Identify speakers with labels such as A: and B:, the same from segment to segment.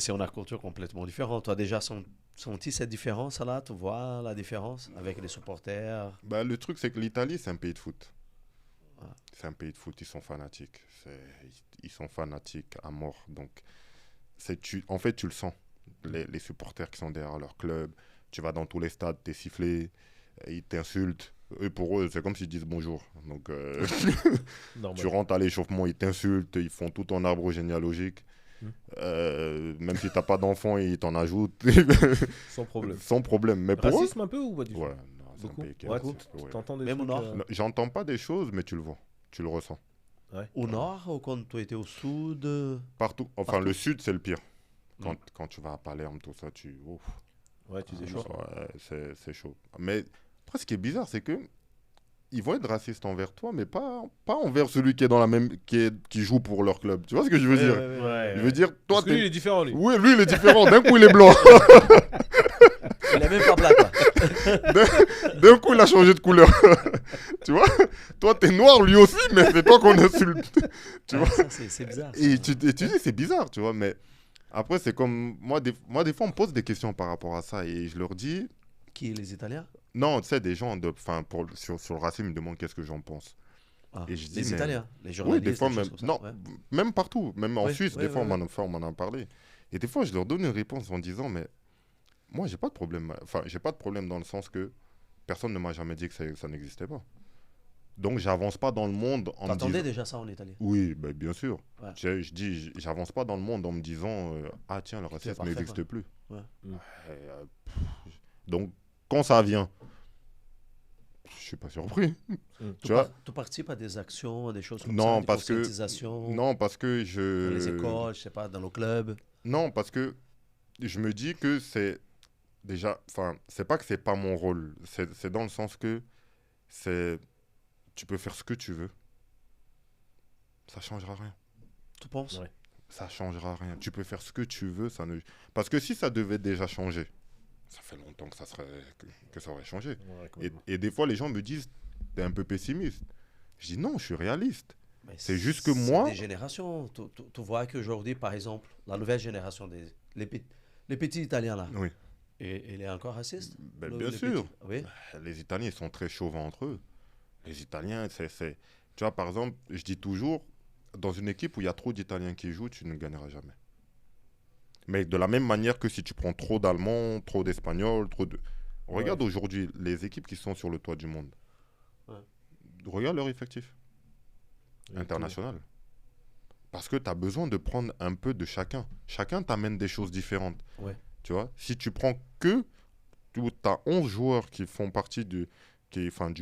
A: C'est une culture complètement différente. Tu as déjà senti cette différence-là? Tu vois la différence avec les supporters?
B: Bah, le truc, c'est que l'Italie, c'est un pays de foot.
A: Ouais.
B: C'est un pays de foot, ils sont fanatiques. Ils sont fanatiques à mort. Donc, en fait, tu le sens. Les supporters qui sont derrière leur club. Tu vas dans tous les stades, t'es sifflé, ils t'insultent. Eux, pour eux, c'est comme s'ils disent bonjour. Donc, tu rentres à l'échauffement, ils t'insultent, ils font tout ton arbre généalogique. Même si t'as pas d'enfant, ils t'en ajoutent.
C: Sans problème.
B: Sans problème. Mais pour
C: Racisme un peu ou pas du
B: eux,
C: tout?
B: ouais, non, c'est un
C: Beaucoup.
B: pays qui est
C: Ouais,
B: raciste, ouais.
C: t'entends des
A: Même au
C: trucs,
A: nord?
B: Non, j'entends pas des choses, mais tu le vois. Tu le ressens.
C: Ouais.
A: Au nord, ou quand tu étais au sud?
B: Partout. Enfin,
A: Partout.
B: le sud, c'est le pire.
A: Mm.
B: Quand tu vas à Palerme, tout ça, ouf,
C: Ouais, tu disais chaud.
B: ouais, c'est chaud. Mais après, ce qui est bizarre, c'est que ils vont être racistes envers toi, mais pas envers celui qui est dans la même, qui joue pour leur club. Tu vois ce que je veux dire?
C: Ouais,
B: Je veux dire, toi,
C: Parce que lui, il est différent, lui.
B: Oui, lui, il est différent. D'un coup, il est blanc.
A: Il est même pas black, là.
B: D'un coup, il a changé de couleur. Tu vois? Toi, t'es noir, lui aussi, mais c'est toi qu'on insulte. Tu vois?
A: Ça, c'est bizarre. Ça.
B: Et tu dis, c'est bizarre, tu vois, mais après, c'est comme, moi, des fois, on me pose des questions par rapport à ça, et je leur dis,
A: Qui est les Italiens?
B: non, tu sais, des gens, sur le racisme, ils me demandent qu'est-ce que j'en pense.
A: Ah,
B: Et je dis,
A: les
B: mais-
A: Italiens, les
B: Oui,
A: journalistes,
B: des fois,
A: des
B: même,
A: choses comme ça.
B: non,
A: Ouais.
B: même partout, même en
A: Oui,
B: Suisse,
A: oui,
B: des
A: oui,
B: fois,
A: oui.
B: on m'en a parlé. Et des fois, je leur donne une réponse en disant, mais moi, j'ai pas de problème. Enfin, j'ai pas de problème dans le sens que personne ne m'a jamais dit que ça n'existait pas. Donc, j'avance pas dans le monde en me
A: T'entendais
B: disant...
A: déjà ça en Italie?
B: Oui, ben, bien sûr.
A: Ouais.
B: J'avance pas dans le monde en me disant ah tiens, le racisme
A: parfait,
B: n'existe
A: quoi.
B: plus.
A: Ouais.
B: Donc quand ça vient, je suis pas surpris. Tu vois?
A: Tu participes à des actions, des choses comme
B: Non,
A: ça, des
B: parce que
A: conscientisations
B: non parce que
A: dans les écoles, je sais pas, dans nos clubs.
B: non parce que je me dis que c'est déjà, enfin c'est pas que c'est pas mon rôle, c'est dans le sens que c'est tu peux faire ce que tu veux, ça changera rien.
A: Tu penses?
C: Ouais.
B: Ça changera rien. Tu peux faire ce que tu veux, ça ne... Parce que si ça devait déjà changer, ça fait longtemps que que ça aurait changé.
C: Ouais, quand
B: Et,
C: même.
B: et des fois, les gens me disent, t'es un peu pessimiste. Je dis non, je suis réaliste.
A: Mais
B: C'est juste que moi-
A: des générations. Tu vois qu'aujourd'hui, par exemple, la nouvelle génération, les petits Italiens là,
B: Oui.
A: et il est encore raciste?
B: Ben, bien sûr.
A: Petits. Oui.
B: Les Italiens, ils sont très chauvins entre eux. Les Italiens, Tu vois, par exemple, je dis toujours, dans une équipe où il y a trop d'Italiens qui jouent, tu ne gagneras jamais. Mais de la même manière que si tu prends trop d'Allemands, trop d'Espagnols, Regarde aujourd'hui les équipes qui sont sur le toit du monde.
A: Ouais.
B: Regarde leur effectif international. Parce que tu as besoin de prendre un peu de chacun. Chacun t'amène des choses différentes.
A: Ouais.
B: Tu vois, si tu prends que... Tu as 11 joueurs qui font partie du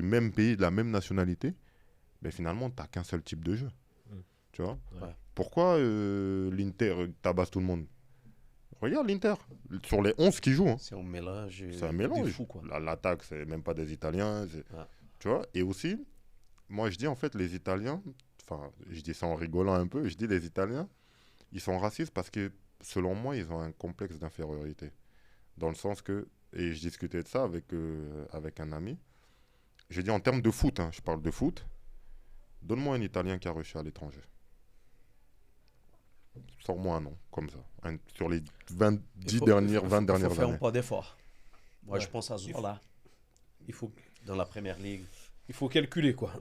B: même pays, de la même nationalité, ben finalement, tu n'as qu'un seul type de jeu. Tu vois?
A: Ouais.
B: Pourquoi l'Inter tabasse tout le monde? Regarde l'Inter. Sur les 11 qui jouent, hein,
A: C'est un mélange.
B: c'est un
A: de
B: mélange.
A: fou, quoi.
B: L'attaque, c'est même pas des Italiens.
A: Ouais.
B: Tu vois? Et aussi, moi, je dis en fait, les Italiens, enfin, je dis ça en rigolant un peu, je dis les Italiens, ils sont racistes parce que, selon moi, ils ont un complexe d'infériorité. Dans le sens que, et je discutais de ça avec un ami, je dis en termes de foot, hein, je parle de foot, donne-moi un Italien qui a réussi à l'étranger. Sors-moi un nom, comme ça. Sur les 20 dernières
A: Il faut faire un
B: années.
A: pas d'effort. Moi,
C: Ouais.
A: je pense à Zola,
C: Il faut,
A: dans la première ligue.
C: il faut calculer, quoi.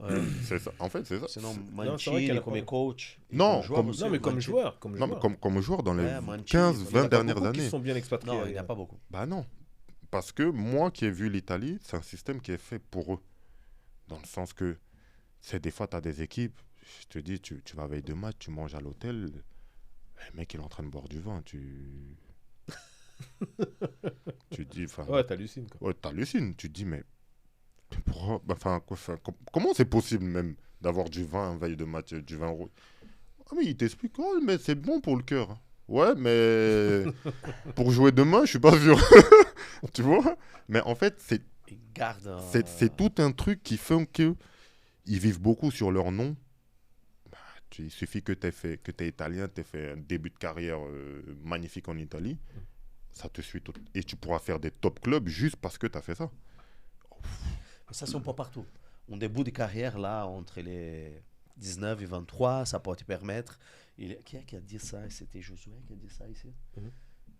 B: C'est ça. En fait, c'est ça.
A: Sinon,
C: c'est vrai
A: Mancini,
C: qu'elle a
A: comme
C: pas-
A: coach. et
B: Non,
A: comme joueur
B: comme-
A: aussi,
C: Non, mais comme
A: Mancini.
C: joueur.
B: Non, mais comme joueur dans les
A: Ouais, Mancini,
B: 15,
A: il y en a
B: 20
C: pas
B: dernières
C: beaucoup qui
B: années.
C: sont bien expatriés.
A: Non, il n'y en a pas beaucoup.
B: Bah non. Parce que moi qui ai vu l'Italie, c'est un système qui est fait pour eux. Dans le sens que, c'est des fois, tu as des équipes, je te dis, tu vas veille de match, tu manges à l'hôtel, le mec, il est en train de boire du vin, tu dis, enfin,
C: Ouais, t'hallucines, quoi.
B: ouais, t'hallucines, tu te dis, mais comment c'est possible même d'avoir du vin veille de match, du vin rouge? Ah, mais il t'explique, oh, mais c'est bon pour le cœur. Ouais, mais pour jouer demain, je suis pas sûr. Tu vois? Mais en fait,
A: Il garde un...
B: c'est tout un truc qui fait que ils vivent beaucoup sur leur nom. Bah, il suffit que tu es italien, tu aies fait un début de carrière magnifique en Italie, ça te suit tout. Et tu pourras faire des top clubs juste parce que tu as fait ça.
A: Ça, c'est pas partout. Un début de carrière, là, entre les 19 et 23, ça peut te permettre. Qui a dit ça? C'était Josué qui a dit ça ici.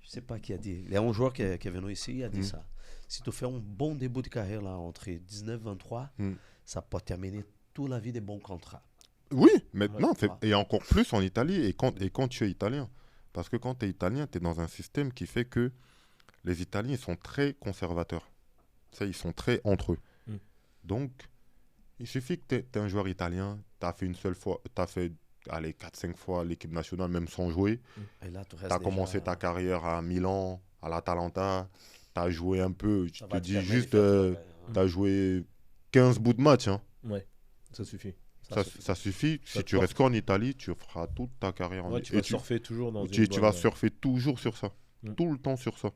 A: Je sais pas qui a dit. Il y a un joueur qui est venu ici, il a dit
B: Mm.
A: ça. Si tu fais un bon début de carrière là, entre 19 et 23,
B: Mm.
A: ça peut t'amener toute la vie des bons contrats.
B: Oui, maintenant,
A: Ouais.
B: et encore plus en Italie et quand tu es italien. Parce que quand tu es italien, tu es dans un système qui fait que les Italiens ils sont très conservateurs. Ça, ils sont très entre eux.
C: Mm.
B: Donc, il suffit que tu es un joueur italien, tu as fait une seule fois, tu as fait allez, 4-5 fois l'équipe nationale, même sans jouer.
A: Et là, tu
B: Tu
A: restes
B: as commencé ta carrière à Milan, à l'Atalanta, tu as joué un peu, je te dis juste, tu as joué 15 bouts de match. Hein.
C: Ouais, ça suffit.
B: Ça suffit.
C: Ça
B: Si
C: te
B: tu
C: porte.
B: restes qu'en Italie, tu feras toute ta carrière en
C: Ouais, tu
B: et
C: vas surfer toujours dans
B: tu
C: une
B: vas
C: bonne,
B: surfer toujours sur ça.
C: Mm.
B: Tout le temps sur ça.